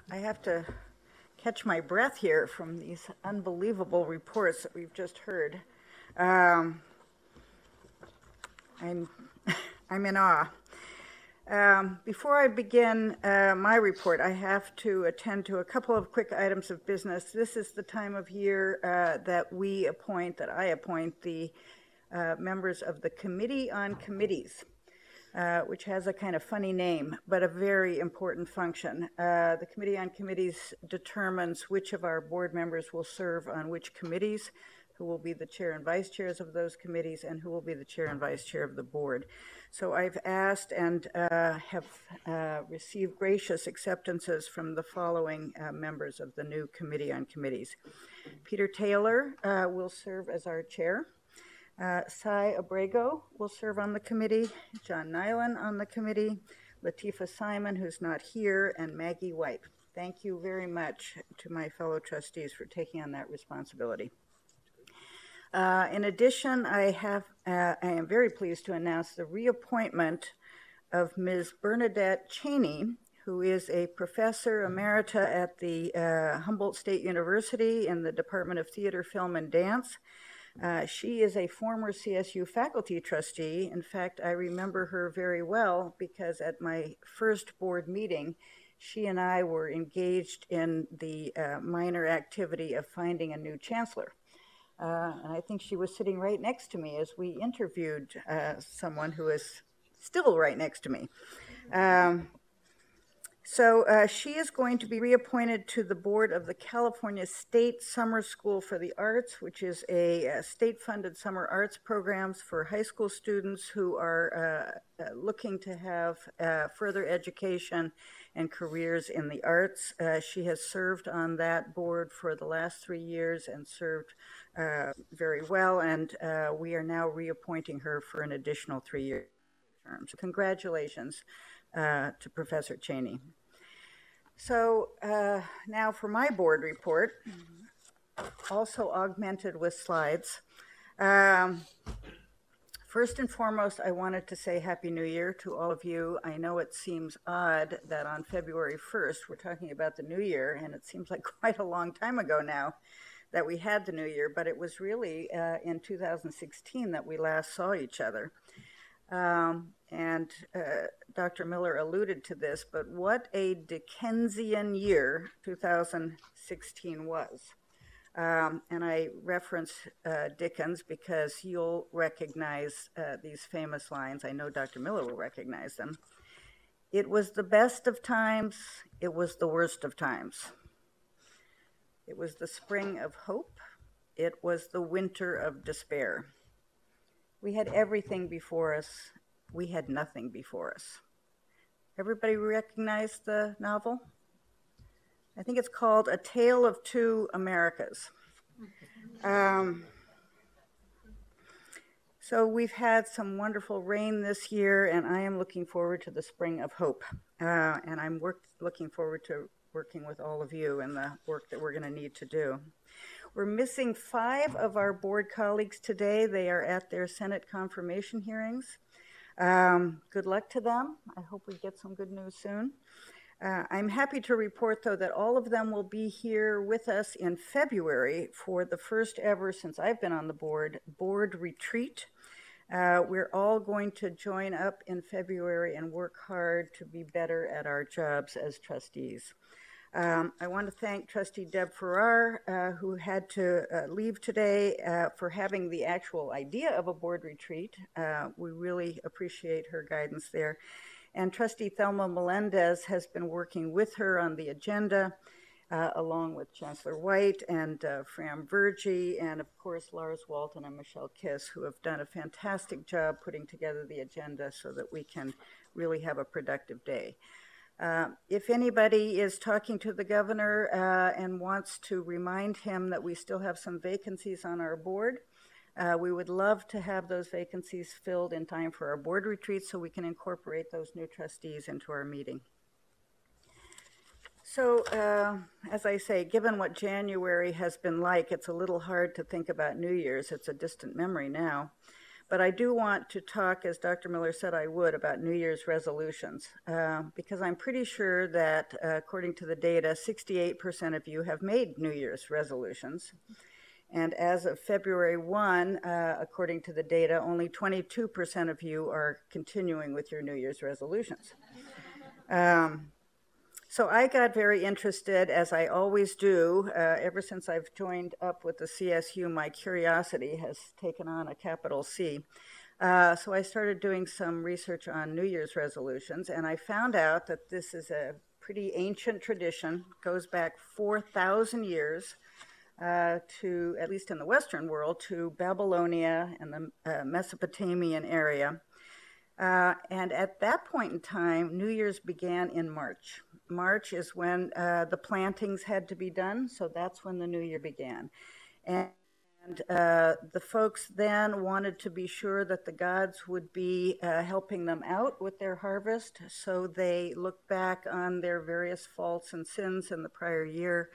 I have to catch my breath here from these unbelievable reports that we've just heard. I'm I'm in awe. Before I begin my report, I have to attend to a couple of quick items of business. This is the time of year that I appoint the members of the Committee on Committees, which has a kind of funny name, but a very important function. The Committee on Committees determines which of our board members will serve on which committees, who will be the chair and vice chairs of those committees, and who will be the chair and vice chair of the board. So I've asked and have received gracious acceptances from the following members of the new Committee on Committees. Peter Taylor will serve as our chair. Cy Abrego will serve on the committee, John Nyland on the committee, Latifah Simon, who's not here, and Maggie White. Thank you very much to my fellow trustees for taking on that responsibility. In addition, I am very pleased to announce the reappointment of Ms. Bernadette Cheney, who is a professor emerita at the Humboldt State University in the Department of Theater, Film, and Dance. She is a former CSU faculty trustee. In fact, I remember her very well because at my first board meeting, she and I were engaged in the minor activity of finding a new chancellor. And I think she was sitting right next to me as we interviewed someone who is still right next to me. So she is going to be reappointed to the board of the California State Summer School for the Arts, which is a state-funded summer arts programs for high school students who are looking to have further education and careers in the arts. She has served on that board for the last 3 years and served very well, and we are now reappointing her for an additional 3-year term. So congratulations to Professor Cheney. So now for my board report, also augmented with slides. First and foremost, I wanted to say Happy New Year to all of you. I know it seems odd that on February 1st, we're talking about the new year, and it seems like quite a long time ago now that we had the new year, but it was really in 2016 that we last saw each other. And Dr. Miller alluded to this, but what a Dickensian year 2016 was. And I reference Dickens because you'll recognize these famous lines. I know Dr. Miller will recognize them. It was the best of times, it was the worst of times. It was the spring of hope, it was the winter of despair. We had everything before us, we had nothing before us. Everybody recognize the novel? I think it's called A Tale of Two Americas. So we've had some wonderful rain this year, and I am looking forward to the spring of hope. And I'm looking forward to working with all of you and the work that we're going to need to do. We're missing 5 of our board colleagues today. They are at their Senate confirmation hearings. Good luck to them. I hope we get some good news soon. I'm happy to report, though, that all of them will be here with us in February for the first ever, since I've been on the board retreat. We're all going to join up in February and work hard to be better at our jobs as trustees. I want to thank Trustee Deb Farrar, who had to leave today, for having the actual idea of a board retreat. We really appreciate her guidance there. And Trustee Thelma Melendez has been working with her on the agenda, along with Chancellor White and Fram Vergy, and of course Lars Walton and Michelle Kiss, who have done a fantastic job putting together the agenda so that we can really have a productive day. If anybody is talking to the governor and wants to remind him that we still have some vacancies on our board, we would love to have those vacancies filled in time for our board retreat so we can incorporate those new trustees into our meeting. So, as I say, given what January has been like, it's a little hard to think about New Year's. It's a distant memory now. But I do want to talk, as Dr. Miller said I would, about New Year's resolutions, because I'm pretty sure that, according to the data, 68% of you have made New Year's resolutions. And as of February 1, according to the data, only 22% of you are continuing with your New Year's resolutions. So I got very interested, as I always do. Ever since I've joined up with the CSU, my curiosity has taken on a capital C. So I started doing some research on New Year's resolutions, and I found out that this is a pretty ancient tradition, goes back 4,000 years to, at least in the Western world, to Babylonia and the Mesopotamian area. And at that point in time, New Year's began in March. March is when the plantings had to be done, so that's when the New Year began. And the folks then wanted to be sure that the gods would be helping them out with their harvest, so they looked back on their various faults and sins in the prior year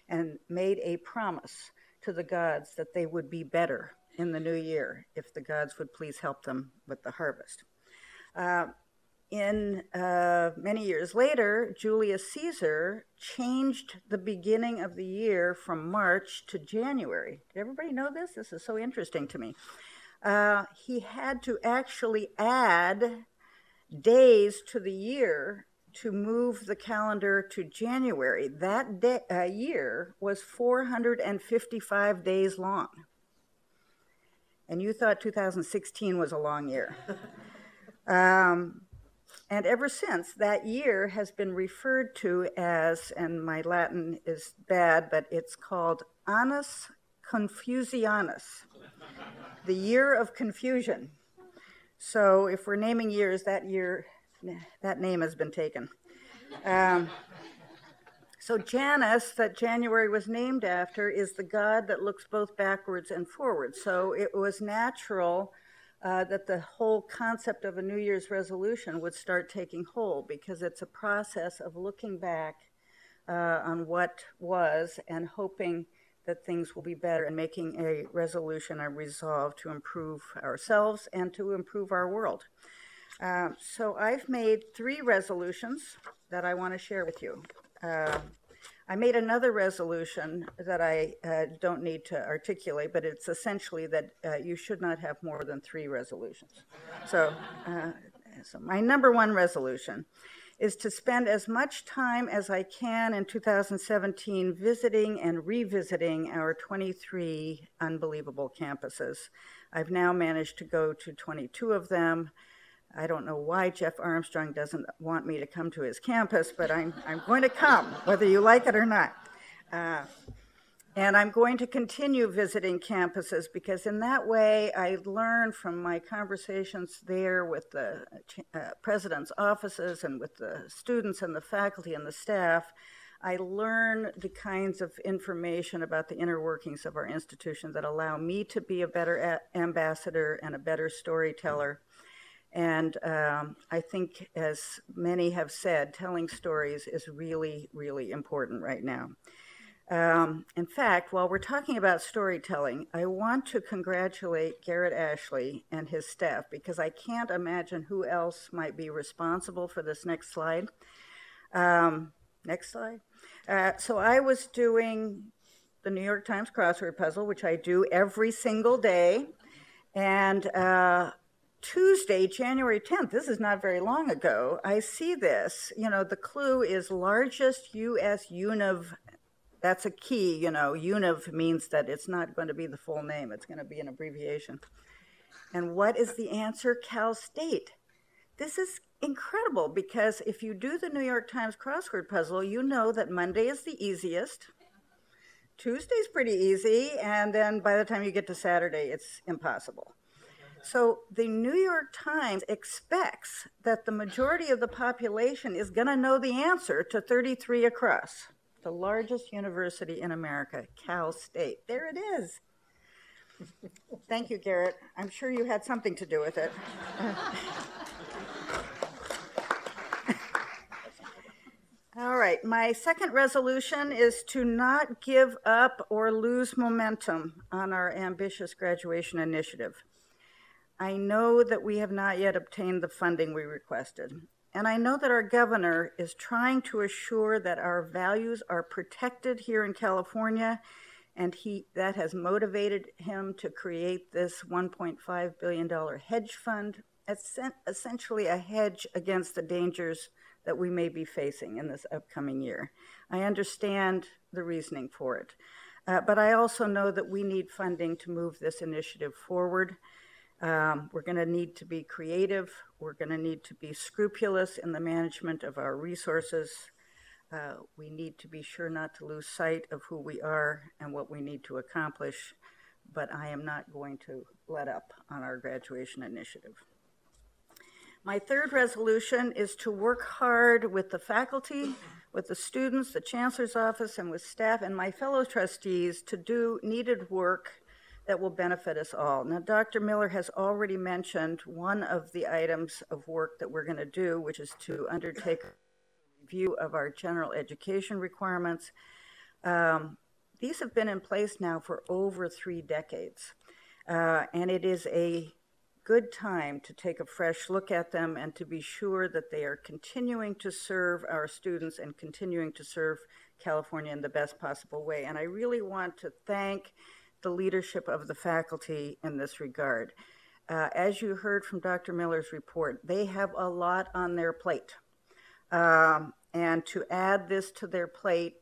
and made a promise to the gods that they would be better in the new year if the gods would please help them with the harvest. Many years later, Julius Caesar changed the beginning of the year from March to January. Did everybody know this? This is so interesting to me. He had to actually add days to the year to move the calendar to January. That year was 455 days long. And you thought 2016 was a long year. And ever since, that year has been referred to as, and my Latin is bad, but it's called Annus Confusianus, the year of confusion. So if we're naming years, that name has been taken. So Janus, that January was named after, is the god that looks both backwards and forwards. So it was natural that the whole concept of a New Year's resolution would start taking hold, because it's a process of looking back on what was and hoping that things will be better, and making a resolution, a resolve to improve ourselves and to improve our world. So I've made 3 resolutions that I want to share with you. I made another resolution that I don't need to articulate, but it's essentially that you should not have more than 3 resolutions. So my number 1 resolution is to spend as much time as I can in 2017 visiting and revisiting our 23 unbelievable campuses. I've now managed to go to 22 of them. I don't know why Jeff Armstrong doesn't want me to come to his campus, but I'm going to come, whether you like it or not. And I'm going to continue visiting campuses, because in that way I learn from my conversations there with the president's offices and with the students and the faculty and the staff. I learn the kinds of information about the inner workings of our institution that allow me to be a better ambassador and a better storyteller. And I think, as many have said, telling stories is really, really important right now. In fact, while we're talking about storytelling, I want to congratulate Garrett Ashley and his staff, because I can't imagine who else might be responsible for this next slide. Next slide. So I was doing the New York Times crossword puzzle, which I do every single day. And Tuesday, January 10th, this is not very long ago, I see this. You know, the clue is largest U.S. univ. That's a key, you know. Univ means that it's not going to be the full name. It's going to be an abbreviation. And what is the answer? Cal State. This is incredible, because if you do the New York Times crossword puzzle, you know that Monday is the easiest. Tuesday's pretty easy, and then by the time you get to Saturday, it's impossible. So the New York Times expects that the majority of the population is going to know the answer to 33 across, the largest university in America, Cal State. There it is. Thank you, Garrett. I'm sure you had something to do with it. All right, my second resolution is to not give up or lose momentum on our ambitious graduation initiative. I know that we have not yet obtained the funding we requested, and I know that our governor is trying to assure that our values are protected here in California, and that has motivated him to create this $1.5 billion hedge fund, essentially a hedge against the dangers that we may be facing in this upcoming year. I understand the reasoning for it, but I also know that we need funding to move this initiative forward. We're going to need to be creative. We're going to need to be scrupulous in the management of our resources. We need to be sure not to lose sight of who we are and what we need to accomplish, but I am not going to let up on our graduation initiative. My third resolution is to work hard with the faculty, with the students, the chancellor's office, and with staff and my fellow trustees to do needed work that will benefit us all. Now, Dr. Miller has already mentioned one of the items of work that we're going to do, which is to undertake a review of our general education requirements. These have been in place now for over 3 decades, and it is a good time to take a fresh look at them and to be sure that they are continuing to serve our students and continuing to serve California in the best possible way. And I really want to thank the leadership of the faculty in this regard. As you heard from Dr. Miller's report, they have a lot on their plate. And to add this to their plate,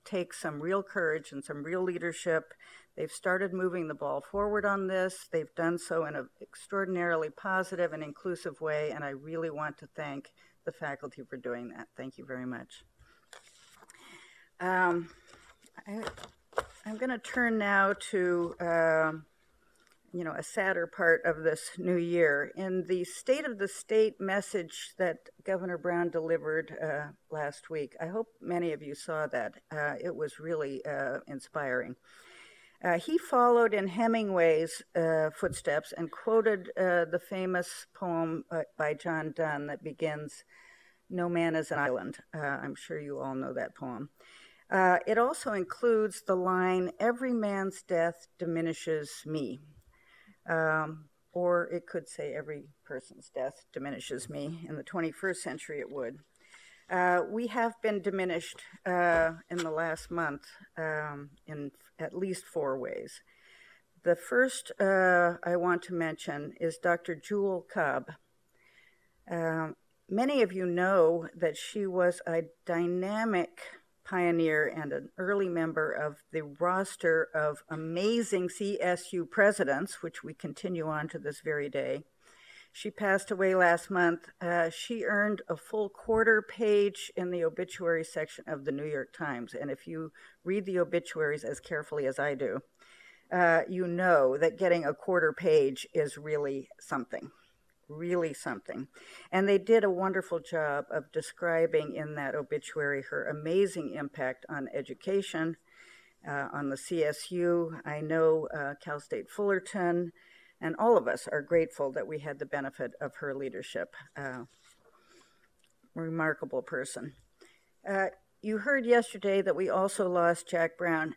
takes some real courage and some real leadership. They've started moving the ball forward on this. They've done so in an extraordinarily positive and inclusive way, and I really want to thank the faculty for doing that. Thank you very much. I'm going to turn now to a sadder part of this new year. In the State of the State message that Governor Brown delivered last week, I hope many of you saw that. It was really inspiring. He followed in Hemingway's footsteps and quoted the famous poem by John Donne that begins, "No man is an island." I'm sure you all know that poem. It also includes the line, "Every man's death diminishes me." Or it could say, "Every person's death diminishes me." In the 21st century, it would. We have been diminished in the last month in at least 4 ways. The first I want to mention is Dr. Jewel Cobb. Many of you know that she was a dynamic pioneer and an early member of the roster of amazing CSU presidents, which we continue on to this very day. She passed away last month. She earned a full quarter page in the obituary section of the New York Times. And if you read the obituaries as carefully as I do, you know that getting a quarter page is really something. Really something. And they did a wonderful job of describing in that obituary her amazing impact on education, on the CSU. I know Cal State Fullerton, and all of us are grateful that we had the benefit of her leadership. Remarkable person. You heard yesterday that we also lost Jack Brown.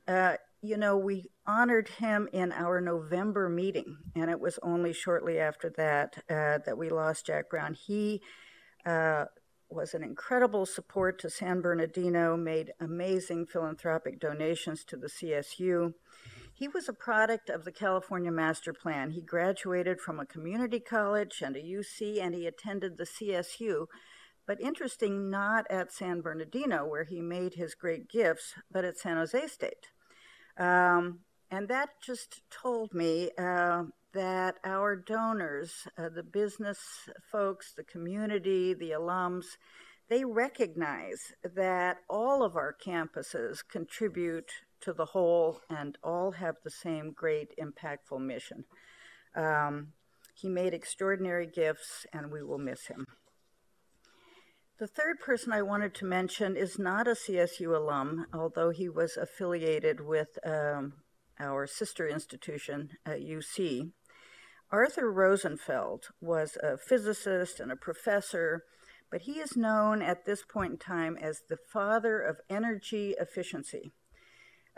We honored him in our November meeting, and it was only shortly after that that we lost Jack Brown. He was an incredible support to San Bernardino, made amazing philanthropic donations to the CSU. He was a product of the California Master Plan. He graduated from a community college and a UC, and he attended the CSU, but interesting, not at San Bernardino, where he made his great gifts, but at San Jose State. And that just told me that our donors, the business folks, the community, the alums, they recognize that all of our campuses contribute to the whole and all have the same great impactful mission. He made extraordinary gifts, and we will miss him. The third person I wanted to mention is not a CSU alum, although he was affiliated with our sister institution at UC. Arthur Rosenfeld was a physicist and a professor, but he is known at this point in time as the father of energy efficiency.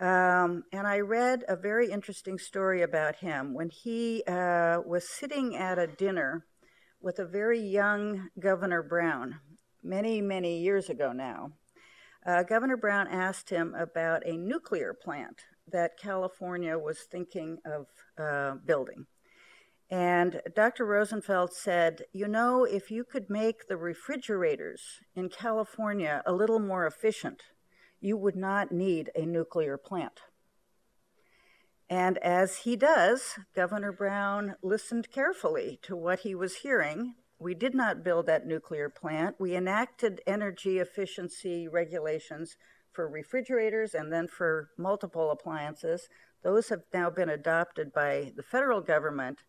And I read a very interesting story about him when he was sitting at a dinner with a very young Governor Brown, many, many years ago now. Governor Brown asked him about a nuclear plant that California was thinking of building. And Dr. Rosenfeld said, you know, if you could make the refrigerators in California a little more efficient, you would not need a nuclear plant. And as he does, Governor Brown listened carefully to what he was hearing. We did not build that nuclear plant. We enacted energy efficiency regulations for refrigerators and then for multiple appliances. Those have now been adopted by the federal government.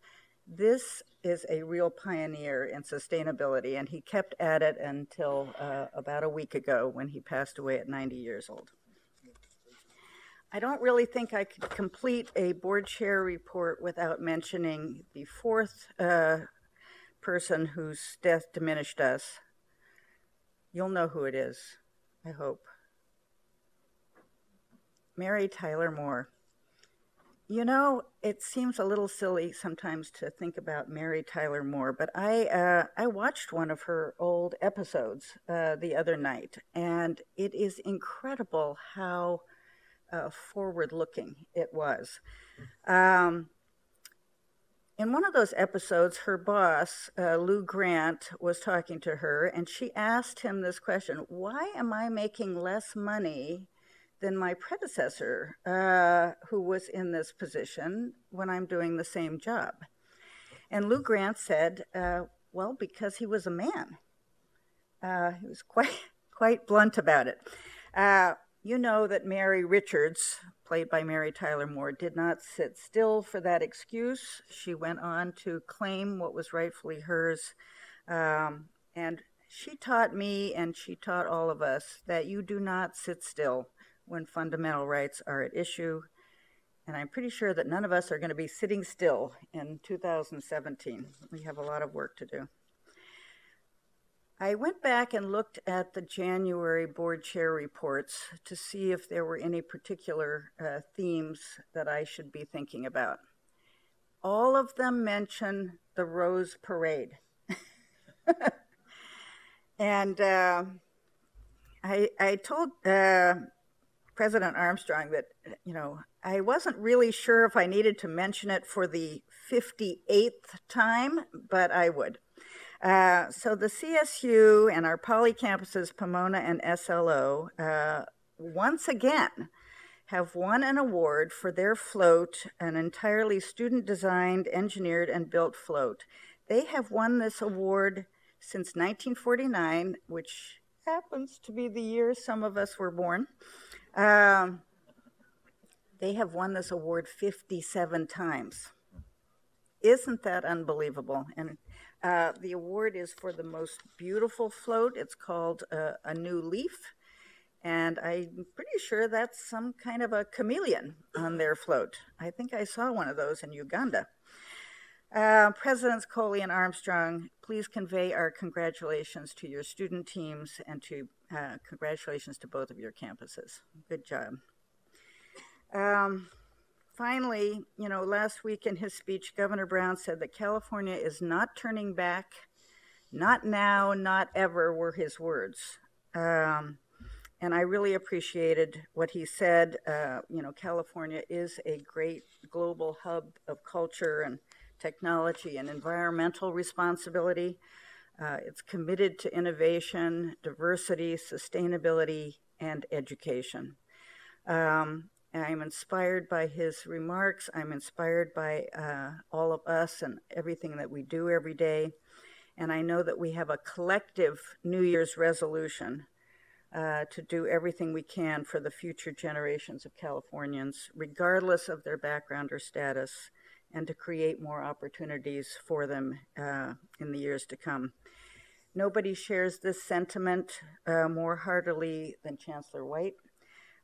This is a real pioneer in sustainability, and he kept at it until about a week ago when he passed away at 90 years old. I don't really think I could complete a board chair report without mentioning the fourth person whose death diminished us. You'll know who it is, I hope. Mary Tyler Moore. You know, it seems a little silly sometimes to think about Mary Tyler Moore, but I watched one of her old episodes the other night, and it is incredible how forward-looking it was. In one of those episodes, her boss, Lou Grant, was talking to her, and she asked him this question: why am I making less money than my predecessor, who was in this position, when I'm doing the same job? And Lou Grant said, well, because he was a man. He was quite blunt about it. You know that Mary Richards, played by Mary Tyler Moore, did not sit still for that excuse. She went on to claim what was rightfully hers. And she taught me, and she taught all of us, that you do not sit still when fundamental rights are at issue. And I'm pretty sure that none of us are going to be sitting still in 2017. We have a lot of work to do. I went back and looked at the January board chair reports to see if there were any particular themes that I should be thinking about. All of them mention the Rose Parade. And I told President Armstrong that, I wasn't really sure if I needed to mention it for the 58th time, but I would. So the CSU and our poly campuses, Pomona and SLO, once again have won an award for their float, an entirely student-designed, engineered, and built float. They have won this award since 1949, which happens to be the year some of us were born. They have won this award 57 times. Isn't that unbelievable? And the award is for the most beautiful float. It's called A New Leaf. And I'm pretty sure that's some kind of a chameleon on their float. I think I saw one of those in Uganda. Presidents Coley and Armstrong, please convey our congratulations to your student teams and to congratulations to both of your campuses. Good job. Finally, last week in his speech, Governor Brown said that California is not turning back. Not now, not ever were his words. And I really appreciated what he said. California is a great global hub of culture and technology and environmental responsibility. It's committed to innovation, diversity, sustainability, and education. I'm inspired by his remarks. I'm inspired by all of us and everything that we do every day. And I know that we have a collective New Year's resolution to do everything we can for the future generations of Californians, regardless of their background or status, and to create more opportunities for them in the years to come. Nobody shares this sentiment more heartily than Chancellor White.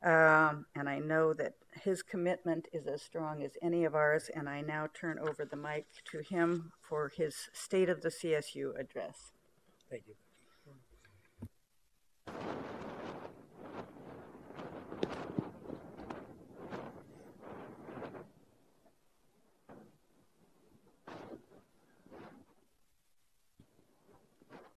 And I know that his commitment is as strong as any of ours, and I now turn over the mic to him for his State of the CSU address. Thank you.